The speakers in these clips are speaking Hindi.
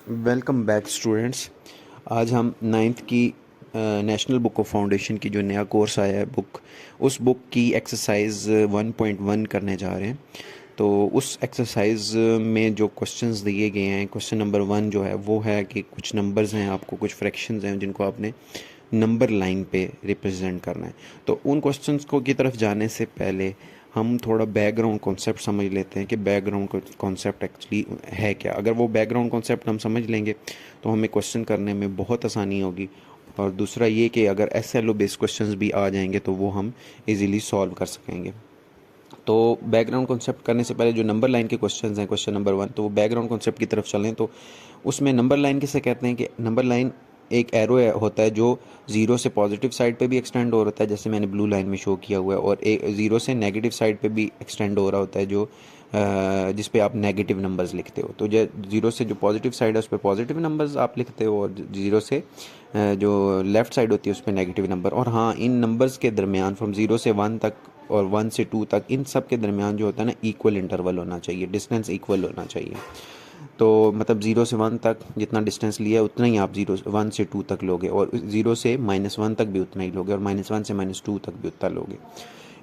Welcome back students. आज हम नाइन्थ की नेशनल बुक ऑफ फाउंडेशन की जो नया कोर्स आया है उस बुक की एक्सरसाइज 1.1 करने जा रहे हैं। तो उस एक्सरसाइज में जो क्वेश्चंस दिए गए हैं, क्वेश्चन नंबर 1 जो है वो है कि कुछ नंबर्स हैं, आपको कुछ फ्रैक्शंस हैं जिनको आपने नंबर लाइन पे रिप्रेजेंट करना है। तो उन क्वेश्चंस को की तरफ जाने से पहले हम थोड़ा बैकग्राउंड कॉन्सेप्ट समझ लेते हैं कि बैकग्राउंड कॉन्सेप्ट एक्चुअली है क्या। अगर वो बैकग्राउंड कॉन्सेप्ट हम समझ लेंगे तो हमें क्वेश्चन करने में बहुत आसानी होगी। और दूसरा ये कि अगर SLO बेस्ड क्वेश्चंस भी आ जाएंगे तो वो हम इजीली सॉल्व कर सकेंगे। तो बैकग्राउंड कॉन्सेप्ट करने से पहले जो नंबर लाइन के क्वेश्चंस हैं, क्वेश्चन नंबर 1, तो वो बैकग्राउंड कॉन्सेप्ट की तरफ चलें तो उसमें नंबर लाइन किसे कहते हैं कि नंबर लाइन एक एरो होता है जो ज़ीरो से पॉजिटिव साइड पे भी एक्सटेंड हो रहा है, जैसे मैंने ब्लू लाइन में शो किया हुआ है, और एक ज़ीरो से नेगेटिव साइड पे भी एक्सटेंड हो रहा होता है जो जिस पे आप नेगेटिव नंबर्स लिखते हो। तो ज़ीरो से जो पॉजिटिव साइड है उस पर पॉजिटिव नंबर्स आप लिखते हो, और ज़ीरो से जो लेफ़्ट साइड होती है उस पर नेगेटिव नंबर। और हाँ, इन नंबर्स के दरमियान फ्रॉम ज़ीरो से 1 तक और 1 से 2 तक, इन सब के दरमियान जो होता है ना, इक्वल इंटरवल होना चाहिए, डिस्टेंस इक्वल होना चाहिए। तो मतलब 0 से 1 तक जितना डिस्टेंस लिया है उतना ही आप 1 से 2 तक लोगे, और 0 से -1 तक भी उतना ही लोगे, और -1 से -2 तक भी उतना लोगे।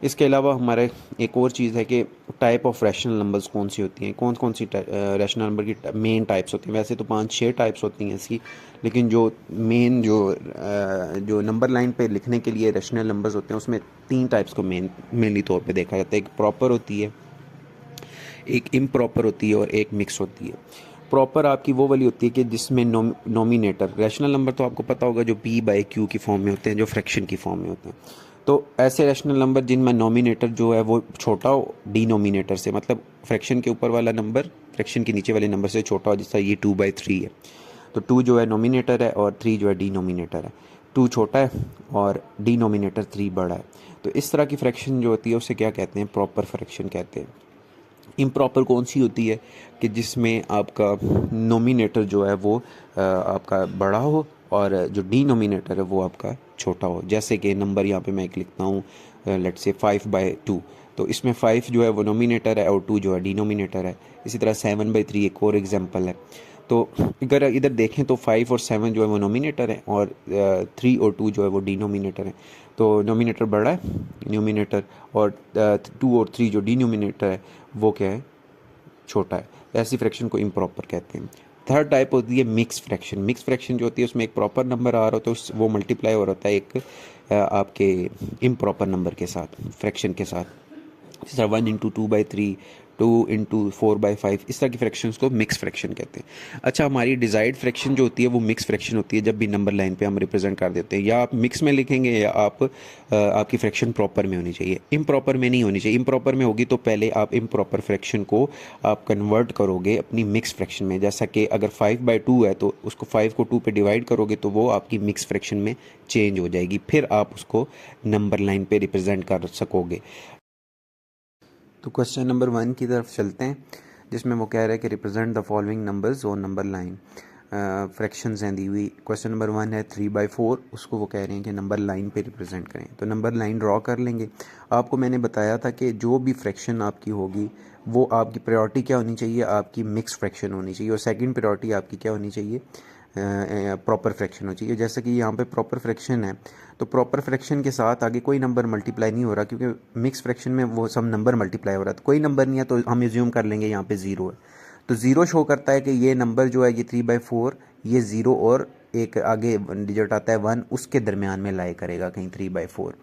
इसके अलावा हमारे एक और चीज़ है कि टाइप ऑफ रैशनल नंबर्स कौन सी होती हैं, कौन कौन सी रैशनल नंबर की मेन टाइप्स होती हैं। वैसे तो 5-6 टाइप्स होती हैं इसकी, लेकिन जो मेन जो नंबर लाइन पे लिखने के लिए रैशनल नंबर्स होते हैं उसमें 3 टाइप्स को मेनली तौर पे देखा जाता है। एक प्रॉपर होती है, एक इम्प्रॉपर होती है, और एक मिक्स होती है। प्रॉपर आपकी वो वाली होती है कि जिसमें नोमिनेटर, रैशनल नंबर तो आपको पता होगा जो P/Q की फॉर्म में होते हैं, जो फ्रैक्शन की फॉर्म में होते हैं। तो ऐसे रैशनल नंबर जिनमें नोमिनेटर जो है वो छोटा हो डिनोमिनेटर से, मतलब फ्रैक्शन के ऊपर वाला नंबर फ्रैक्शन के नीचे वाले नंबर से छोटा हो, जैसा ये 2/3 है। तो 2 जो है नोमिनेटर है और 3 जो है डिनोमिनेटर है। 2 छोटा है और डिनोमिनेटर 3 बड़ा है। तो इस तरह की फ्रैक्शन जो होती है उसे क्या कहते हैं, प्रॉपर फ्रैक्शन कहते हैं। इम्प्रॉपर कौन सी होती है कि जिसमें आपका नोमिनेटर जो है वो आपका बड़ा हो और जो डिनोमिनेटर है वो आपका छोटा हो। जैसे कि नंबर यहाँ पे मैं एक लिखता हूँ, लेट्स से 5/2। तो इसमें 5 जो है वो नोमिनेटर है और 2 जो है डिनोमिनेटर है। इसी तरह 7/3 एक और एग्जांपल है। तो अगर इधर देखें तो 5 और 7 जो है वो नोमिनेटर है, और 3 और 2 जो है वो डिनोमिनेटर है। तो नोमिनेटर बड़ा है न्यूमिनेटर, और 2 और 3 जो डिनोमिनेटर है वो क्या है, छोटा है। ऐसी फ्रैक्शन को इम्प्रॉपर कहते हैं। थर्ड टाइप होती है मिक्स फ्रैक्शन। मिक्स फ्रैक्शन जो होती है उसमें एक प्रॉपर नंबर आ रहा होता है, तो वो मल्टीप्लाई हो रहा है एक आपके इम्प्रॉपर नंबर के साथ, फ्रैक्शन के साथ। जिस तरह 1 × 2/3, 2 × 4/5, इस तरह की फ्रैक्शंस को मिक्स फ्रैक्शन कहते हैं। अच्छा, हमारी डिजायर्ड फ्रैक्शन जो होती है वो मिक्स फ्रैक्शन होती है जब भी नंबर लाइन पे हम रिप्रेजेंट कर देते हैं। या आप मिक्स में लिखेंगे या आपकी फ्रैक्शन प्रॉपर में होनी चाहिए, इम्प्रॉपर में नहीं होनी चाहिए। इम्प्रॉपर में होगी तो पहले आप इम्प्रॉपर फ्रैक्शन को आप कन्वर्ट करोगे अपनी मिक्स फ्रैक्शन में। जैसा कि अगर 5/2 है तो उसको 5 को 2 पे डिवाइड करोगे तो वो आपकी मिक्स फ्रैक्शन में चेंज हो जाएगी, फिर आप उसको नंबर लाइन पे रिप्रेजेंट कर सकोगे। तो क्वेश्चन नंबर 1 की तरफ चलते हैं, जिसमें वो कह रहा है कि रिप्रेजेंट द फॉलोइंग नंबर्स और नंबर लाइन। फ्रैक्शंस हैं दी हुई। क्वेश्चन नंबर 1 है 3/4, उसको वो कह रहे हैं कि नंबर लाइन पे रिप्रेजेंट करें। तो नंबर लाइन ड्रॉ कर लेंगे। आपको मैंने बताया था कि जो भी फ्रैक्शन आपकी होगी वो आपकी प्रायोरिटी क्या होनी चाहिए, आपकी मिक्स फ्रैक्शन होनी चाहिए, और सेकंड प्रायोरिटी आपकी क्या होनी चाहिए, प्रॉपर फ्रैक्शन होनी चाहिए। जैसे कि यहाँ पे प्रॉपर फ्रैक्शन है तो प्रॉपर फ्रैक्शन के साथ आगे कोई नंबर मल्टीप्लाई नहीं हो रहा, क्योंकि मिक्स फ्रैक्शन में वो सब नंबर मल्टीप्लाई हो रहा है। तो कोई नंबर नहीं है तो हम एज्यूम कर लेंगे यहाँ पे 0 है। तो 0 शो करता है कि ये नंबर जो है ये 3/4, ये 0 और एक आगे डिजिट आता है 1, उसके दरमियान में लाई करेगा कहीं 3/4।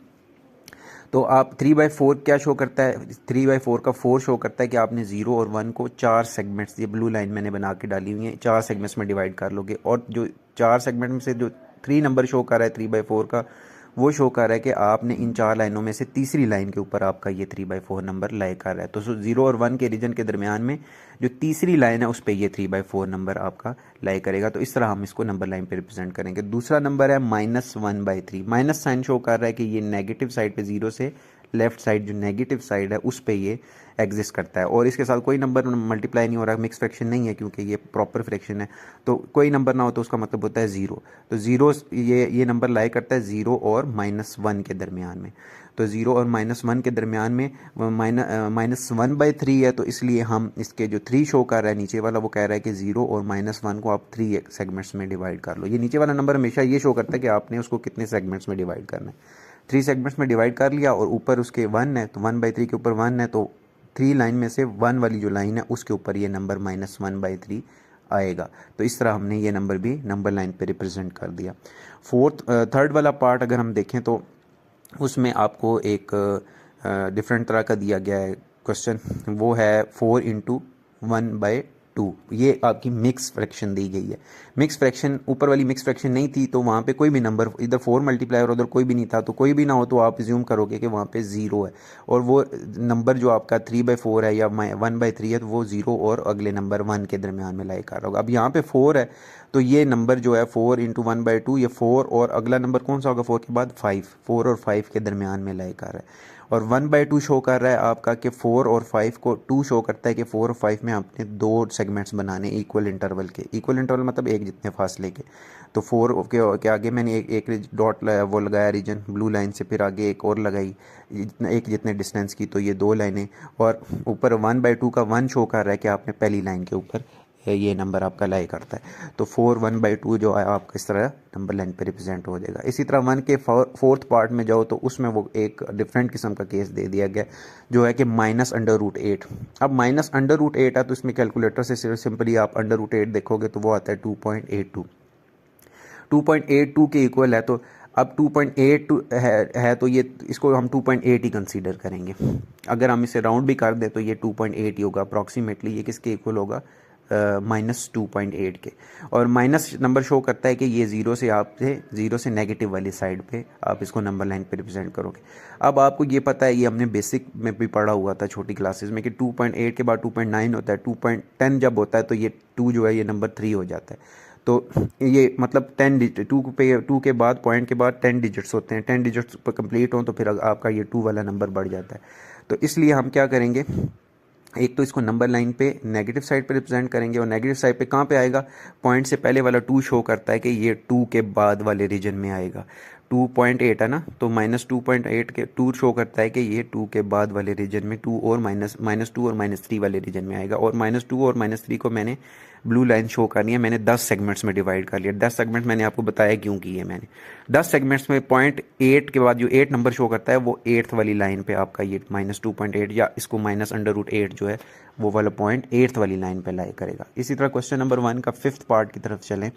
तो आप 3/4 क्या शो करता है, 3/4 का 4 शो करता है कि आपने 0 और 1 को 4 सेगमेंट्स, ये ब्लू लाइन मैंने बना के डाली हुई है, 4 सेगमेंट्स में डिवाइड कर लोगे। और जो 4 सेगमेंट में से जो 3 नंबर शो कर रहा है 3/4 का, वो शो कर रहा है कि आपने इन 4 लाइनों में से तीसरी लाइन के ऊपर आपका ये 3/4 नंबर लाई कर रहा है। तो 0 और 1 के रीजन के दरमियान में जो तीसरी लाइन है उस पर ये 3/4 नंबर आपका लाई करेगा। तो इस तरह हम इसको नंबर लाइन पे रिप्रेजेंट करेंगे। दूसरा नंबर है -1/3। माइनस साइन शो कर रहा है कि ये नेगेटिव साइड पे 0 से लेफ़्ट साइड जो नेगेटिव साइड है उस पे ये एग्जिस्ट करता है, और इसके साथ कोई नंबर मल्टीप्लाई नहीं हो रहा, मिक्स फ्रैक्शन नहीं है क्योंकि ये प्रॉपर फ्रैक्शन है, तो कोई नंबर ना हो तो उसका मतलब होता है ज़ीरो। तो ज़ीरो ये नंबर लाई करता है ज़ीरो और -1 के दरमियान में। तो ज़ीरो और -1 के दरमियान में -1/3 है, तो इसलिए हम इसके जो 3 शो कर रहा है नीचे वाला, वो कह रहा है कि ज़ीरो और -1 को आप 3 सेगमेंट्स में डिवाइड कर लो। ये नीचे वाला नंबर हमेशा ये शो करता है कि आपने उसको कितने सेगमेंट्स में डिवाइड करना है। 3 सेगमेंट्स में डिवाइड कर लिया, और ऊपर उसके 1 है, तो 1/3 के ऊपर 1 है, तो 3 लाइन में से 1 वाली जो लाइन है उसके ऊपर ये नंबर -1/3 आएगा। तो इस तरह हमने ये नंबर भी नंबर लाइन पे रिप्रेजेंट कर दिया। थर्ड वाला पार्ट अगर हम देखें तो उसमें आपको एक डिफरेंट तरह का दिया गया है क्वेश्चन, वो है 4 × 1/2। ये आपकी मिक्स फ्रैक्शन दी गई है। मिक्स फ्रैक्शन, ऊपर वाली मिक्स फ्रैक्शन नहीं थी तो वहाँ पे कोई भी नंबर, इधर 4 मल्टीप्लाई और उधर कोई भी नहीं था, तो कोई भी ना हो तो आप अज्यूम करोगे कि वहाँ पे ज़ीरो है, और वो नंबर जो आपका 3/4 है या 1/3 है, तो वो ज़ीरो और अगले नंबर 1 के दरमियान में लाई कर रहा होगा। अब यहाँ पे 4 है, तो ये नंबर जो है 4 × 1/2, ये 4 और अगला नंबर कौन सा होगा 4 के बाद 5, 4 और 5 के दरमियान में लाई कर रहा है। और 1/2 शो कर रहा है आपका कि 4 और 5 को, 2 शो करता है कि 4 और 5 में आपने 2 सेगमेंट्स बनाने इक्वल इंटरवल के। इक्वल इंटरवल मतलब एक जितने फासले के। तो 4 के आगे मैंने एक डॉट वो लगाया रीजन ब्लू लाइन से, फिर आगे एक और लगाई एक जितने डिस्टेंस की, तो ये 2 लाइनें, और ऊपर 1/2 का 1 शो कर रहा है कि आपने पहली लाइन के ऊपर ये नंबर आपका लाई करता है। तो 4 1/2 जो है आपका इस तरह नंबर लाइन पे रिप्रेजेंट हो जाएगा। इसी तरह 1 के फोर्थ पार्ट में जाओ तो उसमें वो एक डिफरेंट किस्म का केस दे दिया गया जो है कि -√8। अब -√8 है तो इसमें कैलकुलेटर से सिर्फ सिंपली आप √8 देखोगे तो वो आता है 2.82। 2.82 के इक्वल है, तो अब 2.82 है तो ये इसको हम 2.8 ही कंसीडर करेंगे। अगर हम इसे राउंड भी कर दें तो ये 2.8 ही होगा अप्रॉक्सीमेटली। ये किसके इक्वल होगा? -2.8 के। और माइनस नंबर शो करता है कि ये ज़ीरो से नेगेटिव वाली साइड पे आप इसको नंबर लाइन पे रिप्रेजेंट करोगे। अब आपको ये पता है, ये हमने बेसिक में भी पढ़ा हुआ था छोटी क्लासेस में, कि 2.8 के बाद 2.9 होता है, 2.10 जब होता है तो ये 2 जो है ये नंबर 3 हो जाता है। तो ये मतलब 10 डिजिट 2 के बाद पॉइंट के बाद 10 डिजिट्स होते हैं। 10 डिजिट्स पर कंप्लीट हों तो फिर आपका ये 2 वाला नंबर बढ़ जाता है। तो इसलिए हम क्या करेंगे, एक तो इसको नंबर लाइन पे नेगेटिव साइड पे रिप्रेजेंट करेंगे, और नेगेटिव साइड पे कहाँ पे आएगा? पॉइंट से पहले वाला 2 शो करता है कि ये 2 के बाद वाले रीजन में आएगा। 2.8 है ना, तो -2.8 के 2 शो करता है कि ये 2 के बाद वाले रीजन में 2 और -2 और -3 वाले रीजन में आएगा। और -2 और -3 को मैंने ब्लू लाइन शो करनी है, मैंने 10 सेगमेंट्स में डिवाइड कर लिया। 10 सेगमेंट मैंने आपको बताया क्यों किए मैंने। 10 सेगमेंट्स में 0.8 के बाद जो 8 नंबर शो करता है वो 8th वाली लाइन पे आपका ये -2.8 या इसको -√8 जो है वो वाला पॉइंट 8th वाली लाइन पे लाई करेगा। इसी तरह क्वेश्चन नंबर 1 का 5th पार्ट की तरफ चलें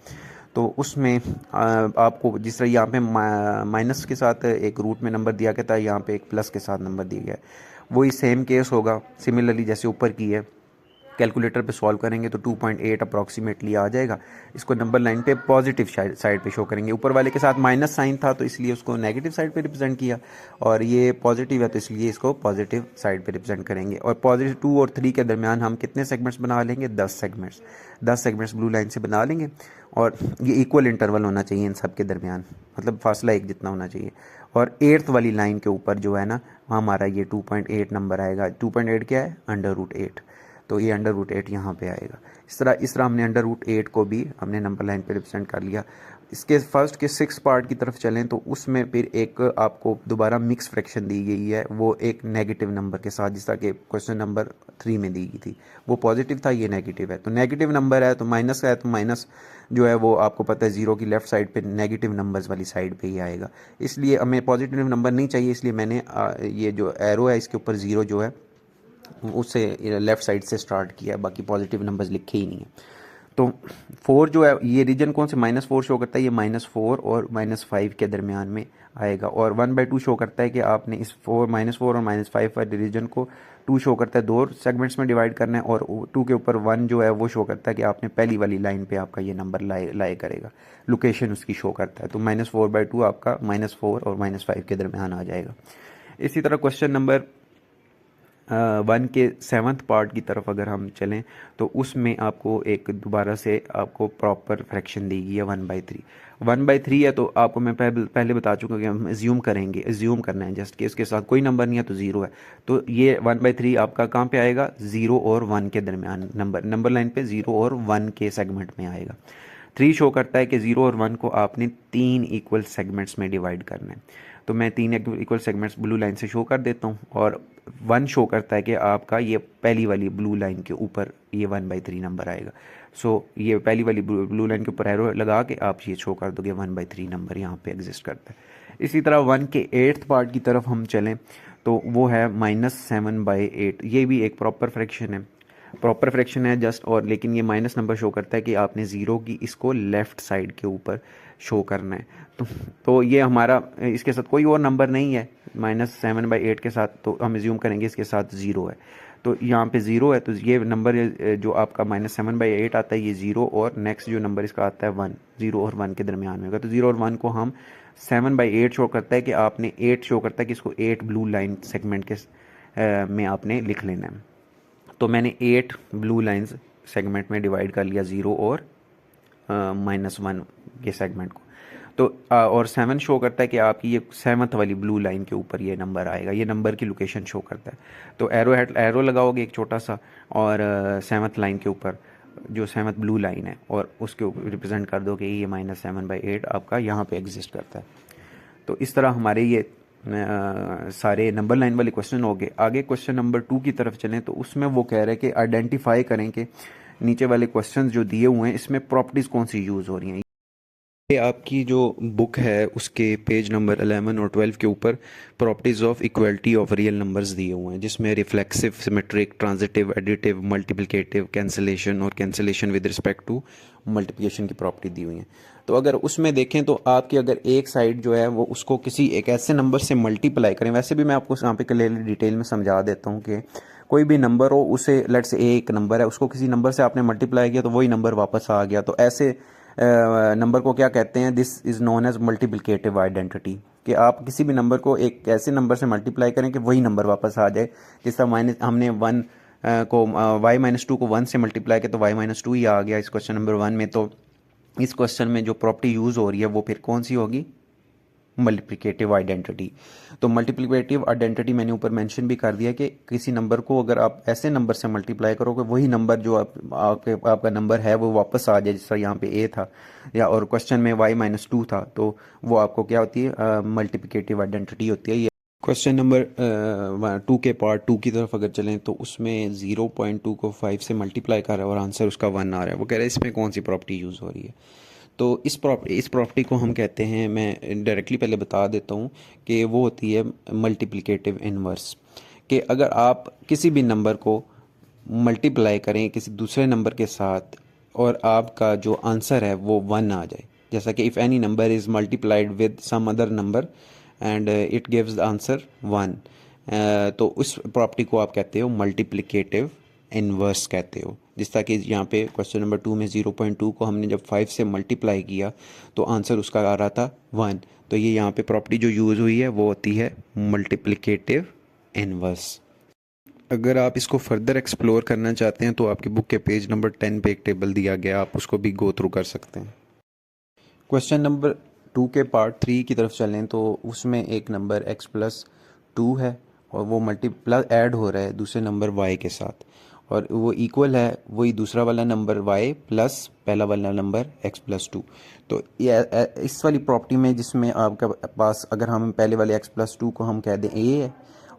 तो उसमें आपको जिस तरह यहाँ पे माइनस के साथ एक रूट में नंबर दिया गया था, यहाँ पे एक प्लस के साथ नंबर दिया गया है। वही सेम केस होगा सिमिलरली जैसे ऊपर की है। कैलकुलेटर पे सॉल्व करेंगे तो 2.8 अप्रॉक्सीमेटली आ जाएगा। इसको नंबर लाइन पे पॉजिटिव साइड पे शो करेंगे। ऊपर वाले के साथ माइनस साइन था तो इसलिए उसको नेगेटिव साइड पे रिप्रेजेंट किया, और ये पॉजिटिव है तो इसलिए इसको पॉजिटिव साइड पे रिप्रेजेंट करेंगे। और पॉजिटिव 2 और 3 के दरमियान हम कितने सेगमेंट्स बना लेंगे? 10 सेगमेंट्स। 10 सेगमेंट्स ब्लू लाइन से बना लेंगे, और ये इक्वल इंटरवल होना चाहिए इन सब के दरमियान, मतलब फासला एक जितना होना चाहिए। और 8th वाली लाइन के ऊपर जो है ना, वहाँ हमारा ये 2.8 नंबर आएगा। 2.8 क्या है? √8। तो ये √8 यहाँ पे आएगा। इस तरह हमने √8 को भी हमने नंबर लाइन पे रिप्रेजेंट कर लिया। इसके फर्स्ट के 6 पार्ट की तरफ चलें तो उसमें फिर एक आपको दोबारा मिक्स फ्रैक्शन दी गई है, वो एक नेगेटिव नंबर के साथ, जिस तरह के क्वेश्चन नंबर 3 में दी गई थी। वो पॉजिटिव था, ये नेगेटिव है। तो नेगेटिव नंबर है तो माइनस का है, तो माइनस जो है वो आपको पता है ज़ीरो की लेफ्ट साइड पे नेगेटिव नंबर्स वाली साइड पे ही आएगा। इसलिए हमें पॉजिटिव नंबर नहीं चाहिए, इसलिए मैंने ये जो एरो है इसके ऊपर ज़ीरो जो है उससे लेफ़्ट साइड से स्टार्ट किया है, बाकी पॉजिटिव नंबर्स लिखे ही नहीं है। तो 4 जो है ये रीजन कौन से -4 शो करता है? ये -4 और -5 के दरमियान में आएगा। और 1/2 शो करता है कि आपने इस -4 और -5 वाले रीजन को 2 शो करता है 2 सेगमेंट्स में डिवाइड करना है, और 2 के ऊपर 1 जो है वो शो करता है कि आपने पहली वाली लाइन पे आपका ये नंबर लाए करेगा, लोकेशन उसकी शो करता है। तो -4/2 आपका -4 और -5 के दरमियान आ जाएगा। इसी तरह क्वेश्चन नंबर वन के सेवन्थ पार्ट की तरफ अगर हम चलें तो उसमें आपको एक दोबारा से आपको प्रॉपर फ्रैक्शन दी गई है 1/3। 1/3 है तो आपको मैं पहले बता चुका कि हम एज्यूम करेंगे, एज्यूम करना है जस्ट कि इसके साथ कोई नंबर नहीं है तो ज़ीरो है। तो ये 1/3 आपका कहाँ पे आएगा, ज़ीरो और वन के दरमियान नंबर लाइन पे ज़ीरो और वन के सेगमेंट में आएगा। 3 शो करता है कि ज़ीरो और वन को आपने 3 इक्वल सेगमेंट्स में डिवाइड करना है। तो मैं 3 इक्वल सेगमेंट्स ब्लू लाइन से शो कर देता हूँ। और 1 शो करता है कि आपका ये पहली वाली ब्लू लाइन के ऊपर ये 1/3 नंबर आएगा। सो ये पहली वाली ब्लू लाइन के ऊपर एरो लगा के आप ये शो कर दोगे 1/3 नंबर यहाँ पे एग्जिस्ट करता है। इसी तरह 1 के 8th पार्ट की तरफ हम चलें तो वो है -7/8। ये भी एक प्रॉपर फ्रैक्शन है, प्रॉपर फ्रैक्शन है जस्ट, और लेकिन ये माइनस नंबर शो करता है कि आपने ज़ीरो की इसको लेफ़्ट साइड के ऊपर शो करना है। तो ये हमारा इसके साथ कोई और नंबर नहीं है -7/8 के साथ, तो हम एज्यूम करेंगे इसके साथ ज़ीरो है। तो यहाँ पे ज़ीरो है तो ये नंबर जो आपका -7/8 आता है ये ज़ीरो, और नेक्स्ट जो नंबर इसका आता है 1, ज़ीरो और 1 के दरमियान में होगा। तो ज़ीरो और 1 को हम 7/8 शो करता है कि आपने 8 शो करता है कि इसको 8 ब्लू लाइन सेगमेंट के में आपने लिख लेना है। तो मैंने 8 ब्लू लाइंस सेगमेंट में डिवाइड कर लिया, ज़ीरो और -1 के सेगमेंट को। तो और 7 शो करता है कि आपकी ये 7th वाली ब्लू लाइन के ऊपर ये नंबर आएगा, ये नंबर की लोकेशन शो करता है। तो एरो लगाओगे एक छोटा सा, और 7th लाइन के ऊपर जो 7th ब्लू लाइन है और उसके ऊपर रिप्रेजेंट कर दो कि ये -7/8 आपका यहाँ पे एग्जिस्ट करता है। तो इस तरह हमारे ये सारे नंबर लाइन वाले क्वेश्चन हो गए। आगे क्वेश्चन नंबर 2 की तरफ चलें तो उसमें वो कह रहे हैं कि आइडेंटिफाई करें कि नीचे वाले क्वेश्चन जो दिए हुए हैं इसमें प्रॉपर्टीज़ कौन सी यूज़ हो रही हैं। ये आपकी जो बुक है उसके पेज नंबर 11 और 12 के ऊपर properties of equality of real numbers दिए हुए हैं, जिसमें reflexive, symmetric, transitive, additive, multiplicative, cancellation और cancellation with respect to multiplication की प्रॉपर्टी दी हुई है। तो अगर उसमें देखें तो आपकी अगर एक साइड जो है वो उसको किसी एक ऐसे नंबर से मल्टीप्लाई करें, वैसे भी मैं आपको यहाँ पे क्लियरली डिटेल में समझा देता हूँ कि कोई भी नंबर हो उसे, लेट्स से एक नंबर है उसको किसी नंबर से आपने मल्टीप्लाई किया तो वही नंबर वापस आ गया, तो ऐसे नंबर को क्या कहते हैं, this is known as multiplicative identity. कि आप किसी भी नंबर को एक ऐसे नंबर से मल्टीप्लाई करें कि वही नंबर वापस आ जाए। जिस तरह हमने 1 को y-2 को 1 से मल्टीप्लाई किया तो y-2 ही आ गया इस क्वेश्चन नंबर 1 में। तो इस क्वेश्चन में जो प्रॉपर्टी यूज़ हो रही है वो फिर कौन सी होगी, मल्टीप्लिकेटिव आइडेंटिटी। तो मल्टीप्लिकेटिव आइडेंटिटी मैंने ऊपर मेंशन भी कर दिया कि किसी नंबर को अगर आप ऐसे नंबर से मल्टीप्लाई करोगे वही नंबर जो आपका नंबर है वो वापस आ जाए, जिस तरह यहाँ पे ए था या और क्वेश्चन में y-2 था, तो वो आपको क्या होती है, मल्टीप्लिकेटिव आइडेंटिटी होती है। ये क्वेश्चन नंबर 2 के पार्ट 2 की तरफ अगर चलें तो उसमें 0.2 को 5 से मल्टीप्लाई कर रहा है और आंसर उसका 1 आ रहा है। वो कह रहा है इसमें कौन सी प्रॉपर्टी यूज़ हो रही है। तो इस प्रॉपर्टी को हम कहते हैं, मैं डायरेक्टली पहले बता देता हूँ कि वो होती है मल्टीप्लिकेटिव इन्वर्स। कि अगर आप किसी भी नंबर को मल्टीप्लाई करें किसी दूसरे नंबर के साथ और आपका जो आंसर है वो 1 आ जाए, जैसा कि if any number is multiplied with some other number and it gives the answer 1, तो उस प्रॉपर्टी को आप कहते हो मल्टीप्लिकेटिव इन्वर्स कहते हो। जिस तरह कि यहाँ पे क्वेश्चन नंबर 2 में 0.2 को हमने जब 5 से मल्टीप्लाई किया तो आंसर उसका आ रहा था 1। तो ये यहाँ पे प्रॉपर्टी जो यूज़ हुई है वो होती है मल्टीप्लिकेटिव इन्वर्स। अगर आप इसको फर्दर एक्सप्लोर करना चाहते हैं तो आपकी बुक के पेज नंबर 10 पे एक टेबल दिया गया, आप उसको भी गो थ्रू कर सकते हैं। क्वेश्चन नंबर 2 के पार्ट 3 की तरफ चलें तो उसमें एक नंबर x+2 है और वो मल्टीप्लाई ऐड हो रहा है दूसरे नंबर y के साथ, और वो इक्वल है वही दूसरा वाला नंबर y प्लस पहला वाला नंबर x+2। तो ये इस वाली प्रॉपर्टी में जिसमें आपके पास अगर हम पहले वाले x+2 को हम कह दें a है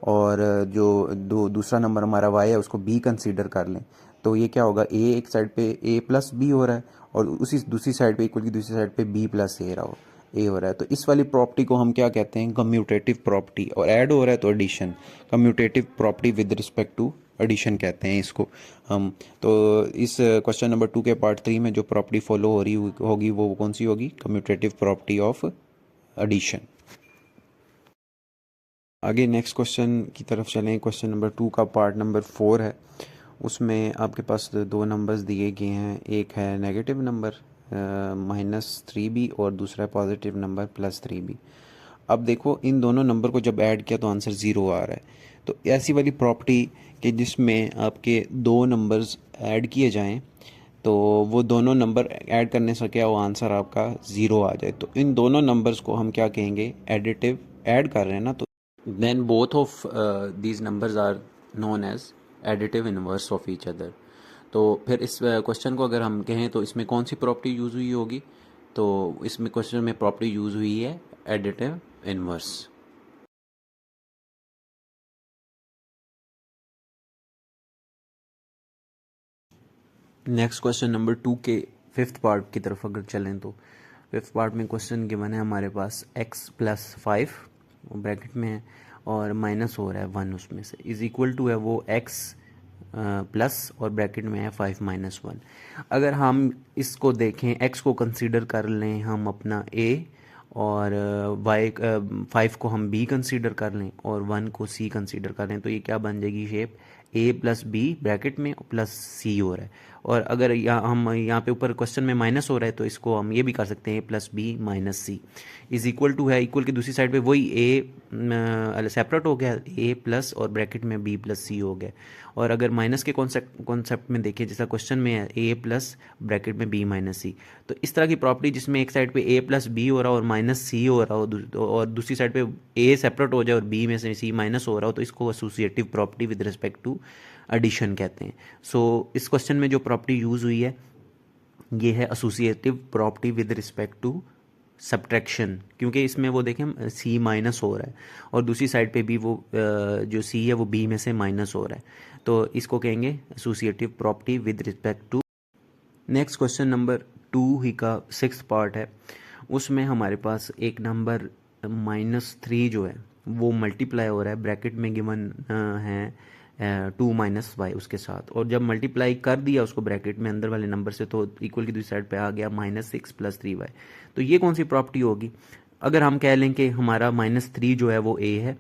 और जो दूसरा नंबर हमारा y है उसको b कंसीडर कर लें, तो ये क्या होगा, a एक साइड पे a+b हो रहा है और उसी दूसरी साइड पे इक्वल की दूसरी साइड पे b+a हो रहा है। तो इस वाली प्रॉपर्टी को हम क्या कहते हैं, कम्यूटेटिव प्रॉपर्टी। और ऐड हो रहा है तो addition, commutative property with respect to addition कहते हैं इसको हम। तो इस क्वेश्चन नंबर 2 के पार्ट 3 में जो प्रॉपर्टी फॉलो हो रही होगी वो कौन सी होगी, कम्यूटेटिव प्रॉपर्टी ऑफ एडिशन। आगे नेक्स्ट क्वेश्चन की तरफ चलें। क्वेश्चन नंबर 2 का पार्ट नंबर 4 है, उसमें आपके पास दो नंबर्स दिए गए हैं, एक है नेगेटिव नंबर -3b और दूसरा पॉजिटिव नंबर +3b। अब देखो इन दोनों नंबर को जब ऐड किया तो आंसर 0 आ रहा है। तो ऐसी वाली प्रॉपर्टी कि जिसमें आपके दो नंबर्स ऐड किए जाएं, तो वो दोनों नंबर ऐड करने से क्या वो आंसर आपका ज़ीरो आ जाए, तो इन दोनों नंबर्स को हम क्या कहेंगे, एडिटिव। ऐड कर रहे हैं ना, तो then both of these numbers are known as additive inverse of each other. तो फिर इस क्वेश्चन को अगर हम कहें तो इसमें कौन सी प्रॉपर्टी यूज़ हुई होगी, तो इसमें क्वेश्चन में प्रॉपर्टी यूज़ हुई है additive inverse. Next question number 2 के फिफ्थ पार्ट की तरफ अगर चलें तो फिफ्थ पार्ट में क्वेश्चन गिवन है हमारे पास x प्लस 5 ब्रैकेट में है और माइनस हो रहा है 1 उसमें से, इज इक्वल टू है वो x प्लस और ब्रैकेट में है 5 माइनस 1। अगर हम इसको देखें, x को कंसीडर कर लें हम अपना a और y 5 को हम b कंसीडर कर लें और 1 को c कंसीडर कर लें, तो ये क्या बन जाएगी shape, a plus B bracket में प्लस सी हो रहा है। और अगर हम यहाँ पे ऊपर क्वेश्चन में माइनस हो रहा है तो इसको हम ये भी कर सकते हैं, a plus B minus C is equal to है, इक्वल की दूसरी साइड पे वही a सेपरेट हो गया, a प्लस और ब्रैकेट में b प्लस सी हो गया। और अगर माइनस के कॉन्सेप्ट में देखें, जैसा क्वेश्चन में है a प्लस ब्रैकेट में b माइनस सी, तो इस तरह की प्रॉपर्टी जिसमें एक साइड पे a प्लस बी हो रहा हो और माइनस सी हो रहा हो और दूसरी साइड पे a सेपरेट हो जाए और b में से c माइनस हो रहा हो, तो इसको associative property with respect to addition कहते हैं। सो इस क्वेश्चन में जो प्रॉपर्टी यूज़ हुई है ये है associative property with respect to subtraction, क्योंकि इसमें वो देखें सी माइनस हो रहा है और दूसरी साइड पे भी वो जो सी है वो बी में से माइनस हो रहा है, तो इसको कहेंगे associative property with respect to. Next question number 2 ही का सिक्स्थ पार्ट है, उसमें हमारे पास एक नंबर -3 जो है वो मल्टीप्लाई हो रहा है, ब्रैकेट में गिवन है 2 माइनस वाई उसके साथ, और जब मल्टीप्लाई कर दिया उसको ब्रैकेट में अंदर वाले नंबर से तो इक्वल की दूसरी साइड पे आ गया -6 प्लस 3y। तो ये कौन सी प्रॉपर्टी होगी, अगर हम कह लें कि हमारा -3 जो है वो a है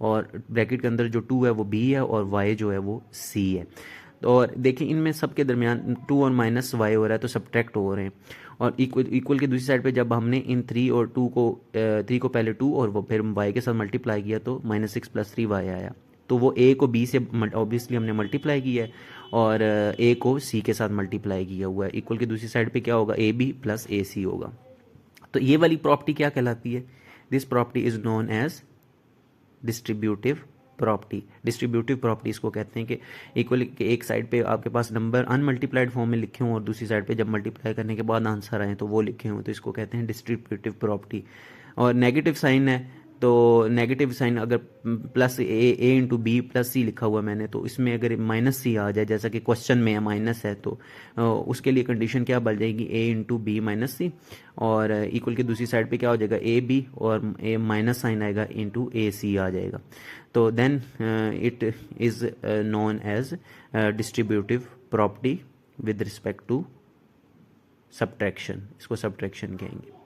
और ब्रैकेट के अंदर जो 2 है वो b है और y जो है वो c है। और देखिए इनमें सबके दरमियान 2 और माइनस वाई हो रहा है तो सब्ट्रैक्ट हो रहे हैं, और इक्वल की दूसरी साइड पे जब हमने इन 3 और 2 को 3 को पहले 2 और वो फिर y के साथ मल्टीप्लाई किया तो -6 प्लस 3y आया, तो वो a को b से ऑब्वियसली हमने मल्टीप्लाई किया है और a को c के साथ मल्टीप्लाई किया हुआ है, इक्वल की दूसरी साइड पे क्या होगा, a b plus a c होगा। तो ये वाली प्रॉपर्टी क्या कहलाती है, this property is known as distributive property. Distributive property इसको कहते हैं कि इक्वल के एक साइड पे आपके पास नंबर अनमल्टीप्लाइड फॉर्म में लिखे हों और दूसरी साइड पे जब मल्टीप्लाई करने के बाद आंसर आए तो वो लिखे हों, तो इसको कहते हैं डिस्ट्रीब्यूटिव प्रॉपर्टी। और नेगेटिव साइन है तो नेगेटिव साइन अगर प्लस ए इंटू बी प्लस सी लिखा हुआ मैंने, तो इसमें अगर माइनस सी आ जाए जैसा कि क्वेश्चन में है माइनस है, तो उसके लिए कंडीशन क्या बन जाएगी, ए इंटू बी माइनस सी, और इक्वल की दूसरी साइड पे क्या हो जाएगा, ए बी और ए माइनस साइन आएगा इंटू ए सी आ जाएगा, तो then it is known as distributive property with respect to subtraction, इसको सब्ट्रैक्शन कहेंगे।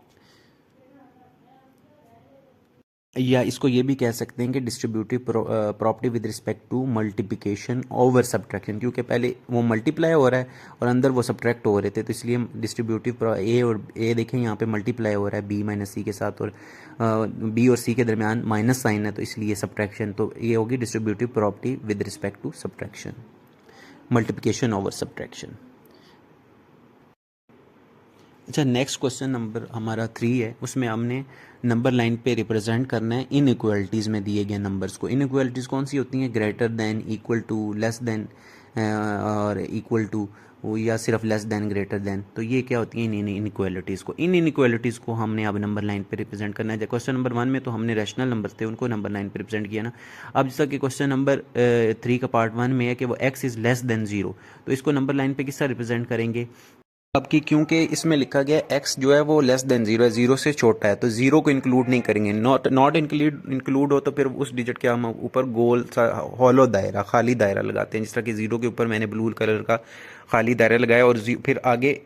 या इसको ये भी कह सकते हैं कि distributive property with respect to multiplication over subtraction, क्योंकि पहले वो मल्टीप्लाई हो रहा है और अंदर वो सब्ट्रैक्ट हो रहे थे, तो इसलिए डिस्ट्रीब्यूटिव ए और ए देखें यहाँ पे मल्टीप्लाई हो रहा है बी माइनस सी के साथ और बी और सी के दरमियान माइनस साइन है, तो इसलिए सब्ट्रैक्शन, तो ये होगी distributive property with respect to subtraction, multiplication over subtraction. अच्छा, नेक्स्ट क्वेश्चन नंबर हमारा 3 है, उसमें हमने नंबर लाइन पे रिप्रेजेंट करना है इनइक्वालिटीज़ में दिए गए नंबर्स को। इनइक्वालिटीज़ कौन सी होती हैं, greater than, equal to, less than और इक्वल टू, या सिर्फ लेस देन ग्रेटर देन, तो ये क्या होती हैं इन इनइक्वालिटीज़ को। इन इनइक्वालिटीज़ को हमने अब नंबर लाइन पे रिप्रेजेंट करना है। क्वेश्चन नंबर 1 में तो हमने रैशनल नंबर थे उनको नंबर लाइन पे रिप्रेजेंट किया ना। अब जैसा कि क्वेश्चन नंबर 3 का पार्ट 1 में है कि वो x इज़ लेस देन 0, तो इसको नंबर लाइन पे किस तरह रिप्रेजेंट करेंगे, आपकी क्योंकि इसमें लिखा गया x जो है वो लेस देन 0 है, 0 से छोटा है, तो 0 को इंक्लूड नहीं करेंगे। नॉट इंक्लूड हो तो फिर उस डिजिट के हम ऊपर गोल सा हॉलो दायरा, खाली दायरा लगाते हैं, जिस तरह कि 0 के ऊपर मैंने ब्लू कलर का खाली दायरा लगाया और फिर आगे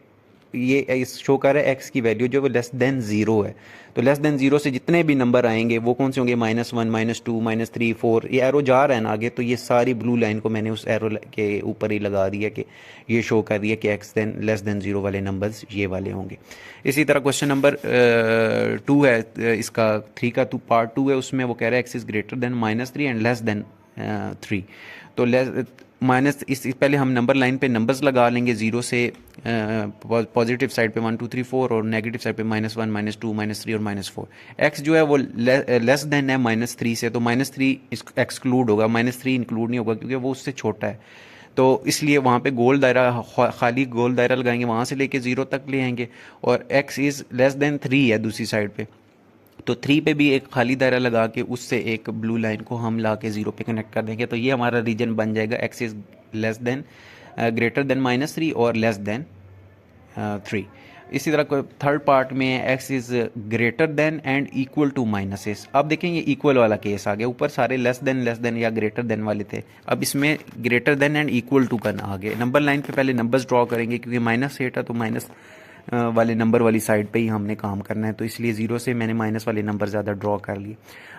ये इस शो कर रहा है x की वैल्यू जो वो लेस देन 0 है, तो लेस देन 0 से जितने भी नंबर आएंगे वो कौन से होंगे, -1 -2 -3 4, ये एरो जा रहा है ना आगे, तो ये सारी ब्लू लाइन को मैंने उस एरो के ऊपर ही लगा दिया कि ये शो कर दिया कि x देन लेस देन 0 वाले नंबर्स ये वाले होंगे। इसी तरह क्वेश्चन नंबर 2 है इसका 3 का पार्ट 2 है, उसमें वो कह रहा है x is greater than -3 and less than 3। तो माइनस इस पहले हम नंबर लाइन पे नंबर्स लगा लेंगे, ज़ीरो से पॉजिटिव साइड पे 1 2 3 4 और नेगेटिव साइड पे -1 -2 -3 और -4। एक्स जो है वो लेस देन है -3 से, तो -3 एक्सक्लूड होगा, -3 इंक्लूड नहीं होगा क्योंकि वो उससे छोटा है। तो इसलिए वहाँ पे गोल दायरा, खाली गोल दायरा लगाएंगे, वहाँ से लेके 0 तक ले आएंगे। और x इज़ लेस देन 3 है दूसरी साइड पे, तो 3 पे भी एक खाली दायरा लगा के उससे एक ब्लू लाइन को हम ला के 0 पे कनेक्ट कर देंगे। तो ये हमारा रीजन बन जाएगा x is less than greater than -3 और लेस देन 3। इसी तरह थर्ड पार्ट में x is greater than and equal to -s। अब देखें ये इक्वल वाला केस आ गया, ऊपर सारे लेस देन या ग्रेटर देन वाले थे, अब इसमें greater than and equal to करना आ गया। नंबर लाइन पे पहले नंबर्स ड्रॉ करेंगे क्योंकि -8 है, तो माइनस वाले नंबर वाली साइड पे ही हमने काम करना है, तो इसलिए 0 से मैंने माइनस वाले नंबर ज़्यादा ड्रॉ कर लिए।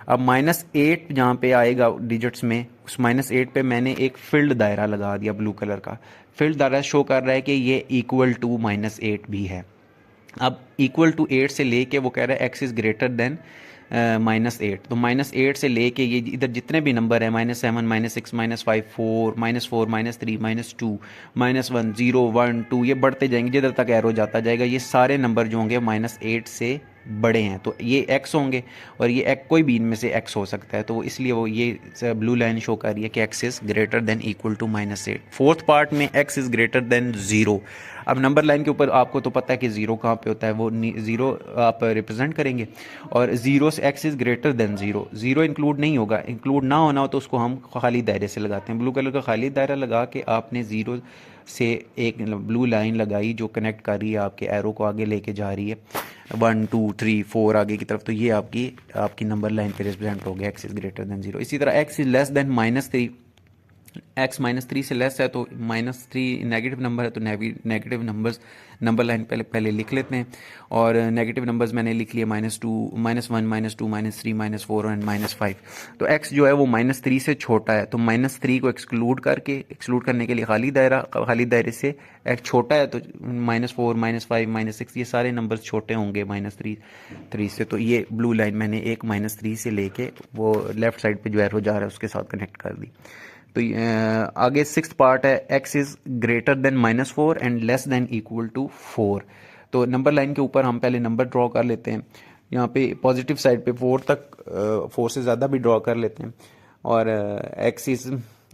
अब -8 जहाँ पे आएगा डिजिट्स में, उस -8 पे मैंने एक फिल्ड दायरा लगा दिया ब्लू कलर का। फिल्ड दायरा शो कर रहा है कि ये इक्वल टू -8 भी है। अब इक्वल टू 8 से लेके वो कह रहा है x इज़ ग्रेटर देन -8, तो -8 से लेके ये इधर जितने भी नंबर है -7 -6 -5 4 -4 -3 -2 -1 0 1 2 ये बढ़ते जाएंगे, जिधर तक एरो जाता जाएगा ये सारे नंबर जो होंगे -8 से बड़े हैं, तो ये x होंगे। और ये x कोई भी इनमें से x हो सकता है, तो इसलिए वो ये ब्लू लाइन शो कर रही है कि x is greater than equal to -8। Fourth part में x इज़ ग्रेटर देन 0। अब नंबर लाइन के ऊपर आपको तो पता है कि 0 कहाँ पे होता है, वो 0 आप रिप्रेजेंट करेंगे, और 0 से x is greater than 0, 0 include नहीं होगा, इंक्लूड ना होना हो तो उसको हम खाली दायरे से लगाते हैं। ब्लू कलर का खाली दायरा लगा के आपने 0 से एक ब्लू लाइन लगाई जो कनेक्ट कर रही है आपके एरो को, आगे लेके जा रही है 1 2 3 4 आगे की तरफ, तो ये आपकी नंबर लाइन पे रिप्रेजेंट हो गया x इज़ ग्रेटर देन 0। इसी तरह x is less than -3, x -3 से लेस है तो -3 नेगेटिव नंबर है, तो नेगेटिव नंबर्स नंबर लाइन पहले लिख लेते हैं। और नेगेटिव नंबर्स मैंने लिख लिए -1 -2 -3 -4 और -5। तो x जो है वो -3 से छोटा है, तो -3 को एक्सक्लूड करने के लिए खाली दायरे से x छोटा है, तो -4 -5 -6 ये सारे नंबर्स छोटे होंगे -3 से। तो ये ब्लू लाइन मैंने एक -3 से लेके वो लेफ्ट साइड पे जो एरो जा रहा है उसके साथ कनेक्ट कर दी। तो आगे सिक्स्थ पार्ट है x is greater than -4 and less than equal to 4। तो नंबर लाइन के ऊपर हम पहले नंबर ड्रॉ कर लेते हैं, यहाँ पे पॉजिटिव साइड पे 4 तक 4 से ज़्यादा भी ड्रॉ कर लेते हैं। और x इज़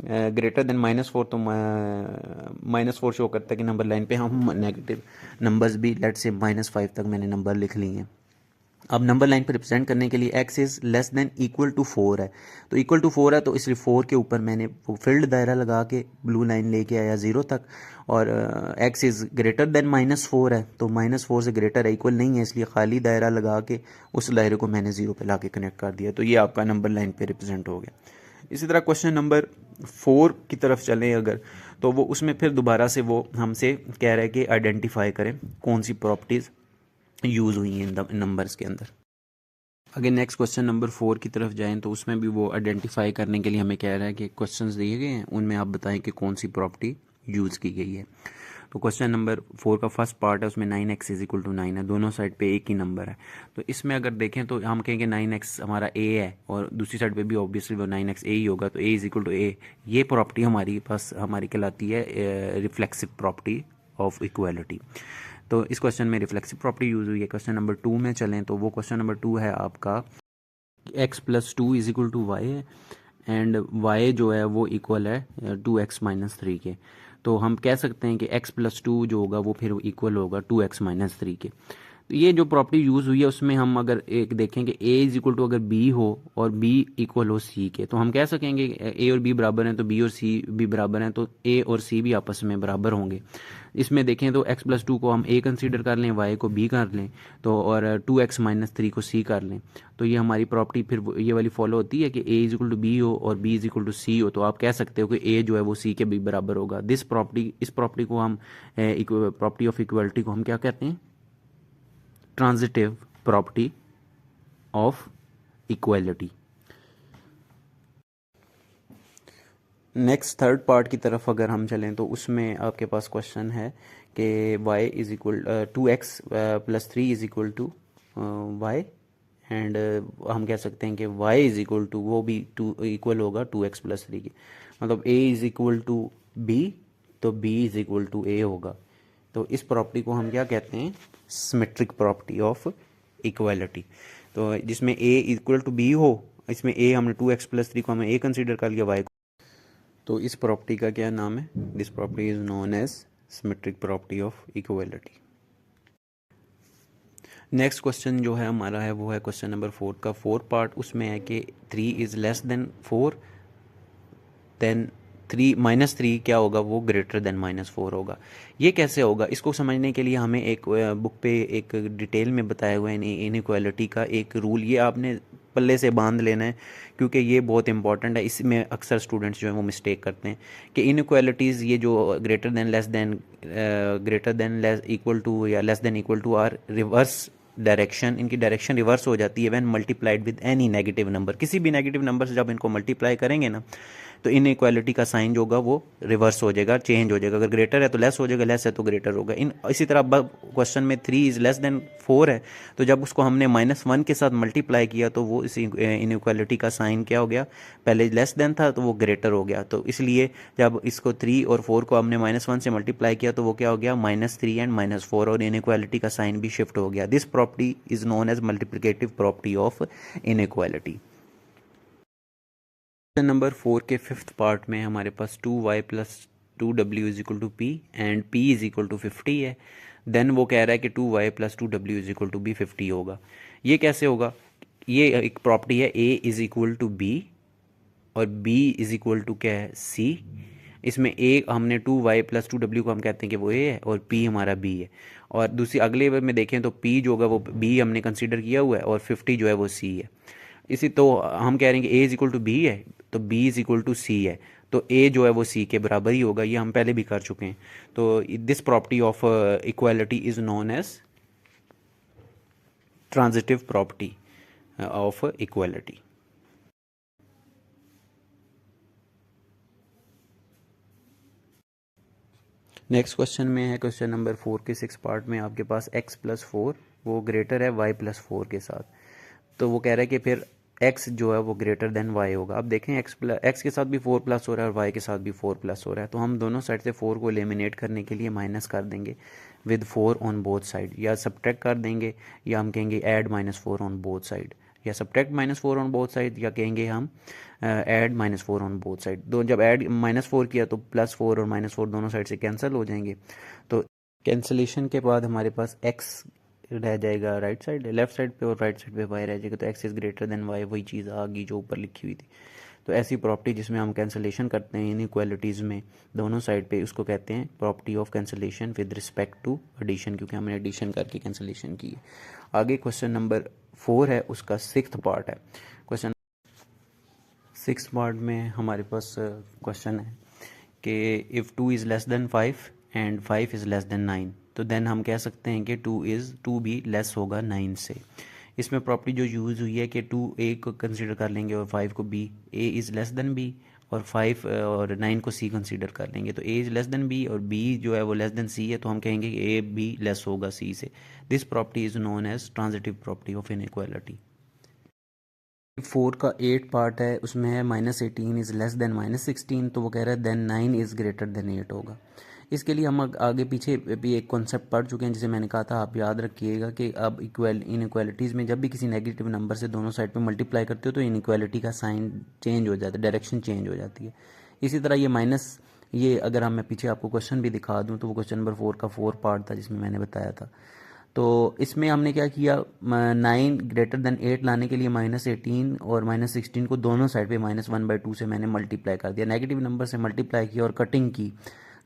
ग्रेटर देन -4, तो -4 शो करता है कि नंबर लाइन पे हम नेगेटिव नंबर्स भी लेट से -5 तक मैंने नंबर लिख लिए हैं। अब नंबर लाइन पर रिप्रेजेंट करने के लिए x is less than equal to 4 है, तो इक्वल टू 4 है तो इसलिए 4 के ऊपर मैंने वो फील्ड दायरा लगा के ब्लू लाइन लेके आया 0 तक। और x इज़ ग्रेटर देन -4 है, तो -4 से ग्रेटर है, इक्वल नहीं है, इसलिए खाली दायरा लगा के उस दायरे को मैंने 0 पे ला के कनेक्ट कर दिया। तो ये आपका नंबर लाइन पे रिप्रेजेंट हो गया। इसी तरह क्वेश्चन नंबर 4 की तरफ चलें अगर, तो वो उसमें फिर दोबारा से वो हमसे कह रहा है कि आइडेंटिफाई करें कौन सी प्रॉपर्टीज़ यूज़ हुई हैं इन नंबर्स के अंदर। अगर नेक्स्ट क्वेश्चन नंबर 4 की तरफ जाएं तो उसमें भी वो आइडेंटिफाई करने के लिए हमें कह रहा है कि क्वेश्चंस दिए गए हैं उनमें आप बताएं कि कौन सी प्रॉपर्टी यूज़ की गई है। तो क्वेश्चन नंबर 4 का फर्स्ट पार्ट है, उसमें 9x इज इक्वल टू 9 है, दोनों साइड पे एक ही नंबर है। तो इसमें अगर देखें तो हम कहेंगे 9x हमारा a है और दूसरी साइड पे भी ऑब्वियसली वो 9x a ही होगा, तो a is equal to a। ये प्रॉपर्टी हमारी पास कहलाती है रिफ्लेक्सिव प्रॉपर्टी ऑफ इक्वालिटी। तो इस क्वेश्चन में रिफ्लेक्सिव प्रॉपर्टी यूज़ हुई है। क्वेश्चन नंबर 2 में चलें तो वो क्वेश्चन नंबर 2 है आपका x plus 2 is equal to y है एंड y जो है वो इक्वल है 2x माइनस 3 के। तो हम कह सकते हैं कि x प्लस 2 जो होगा वो फिर इक्वल होगा 2x माइनस 3 के। तो ये जो प्रॉपर्टी यूज़ हुई है उसमें हम अगर एक देखें कि a इज इक्वल टू अगर b हो और b इक्वल हो c के, तो हम कह सकेंगे a और b बराबर हैं तो b और c भी बराबर हैं, तो a और c भी आपस में बराबर होंगे। इसमें देखें तो x प्लस 2 को हम a कंसीडर कर लें, y को b कर लें, तो और 2x माइनस 3 को c कर लें, तो ये हमारी प्रॉपर्टी फिर ये वाली फॉलो होती है कि a is equal to b हो और b is equal to c हो, तो आप कह सकते हो कि a जो है वो c के भी बराबर होगा। इस प्रॉपर्टी को हम प्रॉपर्टी ऑफ इक्वलिटी को हम क्या कहते हैं? Transitive property of equality. Next third part की तरफ अगर हम चलें तो उसमें आपके पास क्वेश्चन है कि y is equal 2x plus 3 is equal to y and हम कह सकते हैं कि y इज इक्वल टू वो भी टू इक्वल होगा 2x+3 के, मतलब a is equal to b, तो b is equal to a होगा। तो इस प्रॉपर्टी को हम क्या कहते हैं, सिमेट्रिक प्रॉपर्टी ऑफ इक्वालिटी। तो जिसमें a इक्वल टू b हो, इसमें a हमने 2x+3 को हमें a कंसीडर कर लिया, y को, तो इस प्रॉपर्टी का क्या नाम है, this property is known as symmetric property of equality. Next question जो है हमारा है वो है क्वेश्चन नंबर 4 का 4 पार्ट। उसमें है कि 3 इज़ लेस देन 4, देन 3 क्या होगा, वो ग्रेटर देन -4 होगा। ये कैसे होगा, इसको समझने के लिए हमें एक बुक पे एक डिटेल में बताया हुआ है इनइक्वालिटी का एक रूल, ये आपने पल्ले से बांध लेना है क्योंकि ये बहुत इंपॉर्टेंट है। इसमें अक्सर स्टूडेंट्स जो हैं वो मिस्टेक करते हैं कि इनइक्वालिटीज़ ये जो greater than less equal to या less than equal to are reverse direction, इनकी डायरेक्शन रिवर्स हो जाती है when multiplied with any negative number. किसी भी नेगेटिव नंबर से जब इनको मल्टीप्लाई करेंगे ना, तो इनइक्वालिटी का साइन जो होगा वो रिवर्स हो जाएगा, चेंज हो जाएगा। अगर ग्रेटर है तो लेस हो जाएगा, लेस है तो ग्रेटर होगा। इसी तरह अब क्वेश्चन में 3 इज़ लेस देन 4 है, तो जब उसको हमने -1 के साथ मल्टीप्लाई किया तो वो इस इनइक्वालिटी का साइन क्या हो गया, पहले लेस देन था तो वो ग्रेटर हो गया। तो इसलिए जब इसको 3 और 4 को हमने -1 से मल्टीप्लाई किया तो वो क्या हो गया, -3 एंड -4, और इनइक्वालिटी का साइन भी शिफ्ट हो गया। This property is known as multiplicative property of inequality. Number 4 के 5th पार्ट में हमारे पास 2y+2w is equal to p and p is equal to 50 है। देन वो कह रहा है कि 2y+2w is equal to b 50 होगा। ये कैसे होगा, ये एक प्रॉपर्टी है a is equal to b और b इज इक्वल टू क्या है, c। इसमें a हमने 2y+2w को हम कहते हैं कि वो a है और p हमारा b है। और दूसरी अगले में देखें तो p जो होगा वो b हमने कंसीडर किया हुआ है और 50 जो है वो c है। इसी तो हम कह रहे हैं कि a is equal to b है तो b is equal to c है, तो a जो है वो c के बराबर ही होगा। ये हम पहले भी कर चुके हैं। तो this property of equality is known as transitive property of equality. Next question में है क्वेश्चन नंबर 4 के 6 पार्ट में आपके पास x+4 वो ग्रेटर है y+4 के साथ। तो वो कह रहा है कि फिर x जो है वो ग्रेटर देन y होगा। अब देखें x के साथ भी 4 प्लस हो रहा है और y के साथ भी 4 प्लस हो रहा है, तो हम दोनों साइड से 4 को एलिमिनेट करने के लिए माइनस कर देंगे विद 4 ऑन बोथ साइड, या सब्ट्रैक्ट कर देंगे, या हम कहेंगे ऐड -4 ऑन बोथ साइड, या सब्ट्रैक्ट -4 ऑन बोथ साइड, या कहेंगे हम ऐड -4 ऑन बोथ साइड। दो जब ऐड -4 किया तो +4 और -4 दोनों साइड से कैंसिल हो जाएंगे। तो कैंसिलेशन के बाद हमारे पास x रह जाएगा राइट साइड, लेफ्ट साइड पे, और राइट साइड पे y रह जाएगा। तो x is greater then y, वही चीज़ आ गई जो ऊपर लिखी हुई थी। तो ऐसी प्रॉपर्टी जिसमें हम कैंसिलेशन करते हैं इनइक्वालिटीज़ में दोनों साइड पे, उसको कहते हैं property of cancellation with respect to addition, क्योंकि हमने एडिशन करके कैंसिलेशन की है। आगे क्वेश्चन नंबर 4 है, उसका 6th पार्ट है। क्वेश्चन 6th पार्ट में हमारे पास क्वेश्चन है कि if 2 is less then 5 and 5 is less then 9, तो देन हम कह सकते हैं कि 2 भी लेस होगा 9 से। इसमें प्रॉपर्टी जो यूज़ हुई है कि 2 a को कंसीडर कर लेंगे और 5 को b, a is less then b, और 5 और 9 को c कंसीडर कर लेंगे। तो a is less then b और b जो है वो लेस देन c है, तो हम कहेंगे कि a b लेस होगा c से। This property is known as transitive property of inequality. 4 का 8 पार्ट है, उसमें है -18 इज़ लेस देन -16, तो वो कह रहा है देन 9 इज़ ग्रेटर देन 8 होगा। इसके लिए हम आगे पीछे भी एक कॉन्सेप्ट पढ़ चुके हैं, जिसे मैंने कहा था, आप याद रखिएगा कि अब इनइक्वालिटीज़ में जब भी किसी नेगेटिव नंबर से दोनों साइड पे मल्टीप्लाई करते हो तो इनइक्वालिटी का साइन चेंज हो जाता है, डायरेक्शन चेंज हो जाती है। इसी तरह ये अगर मैं पीछे आपको क्वेश्चन भी दिखा दूँ तो वो क्वेश्चन नंबर 4 का 4 पार्ट था जिसमें मैंने बताया था। तो इसमें हमने क्या किया, 9 ग्रेटर देन 8 लाने के लिए -18 और -16 को दोनों साइड पे -1/2 से मैंने मल्टीप्लाई कर दिया, नेगेटिव नंबर से मल्टीप्लाई किया और कटिंग की।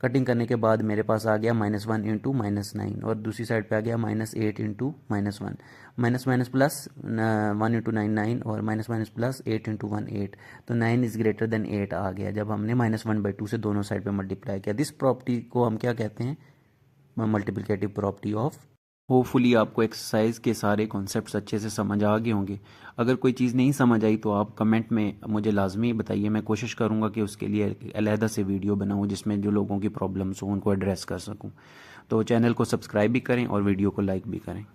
कटिंग करने के बाद मेरे पास आ गया -1 इंटू -9, और दूसरी साइड पे आ गया -8 इंटू -1, माइनस प्लस 1 इंटू 9 9, और माइनस प्लस 8 इंटू 1 8। तो 9 इज़ ग्रेटर देन 8 आ गया जब हमने -1/2 से दोनों साइड पे मल्टीप्लाई किया। दिस प्रॉपर्टी को हम क्या कहते हैं, मल्टीप्लिकेटिव प्रॉपर्टी ऑफ। होपफुली आपको एक्सरसाइज के सारे कॉन्सेप्ट्स अच्छे से समझ आ गए होंगे। अगर कोई चीज़ नहीं समझ आई तो आप कमेंट में मुझे लाजमी बताइए, मैं कोशिश करूँगा कि उसके लिए अलहदा से वीडियो बनाऊँ जिसमें जो लोगों की प्रॉब्लम्स हो उनको एड्रेस कर सकूँ। तो चैनल को सब्सक्राइब भी करें और वीडियो को लाइक भी करें।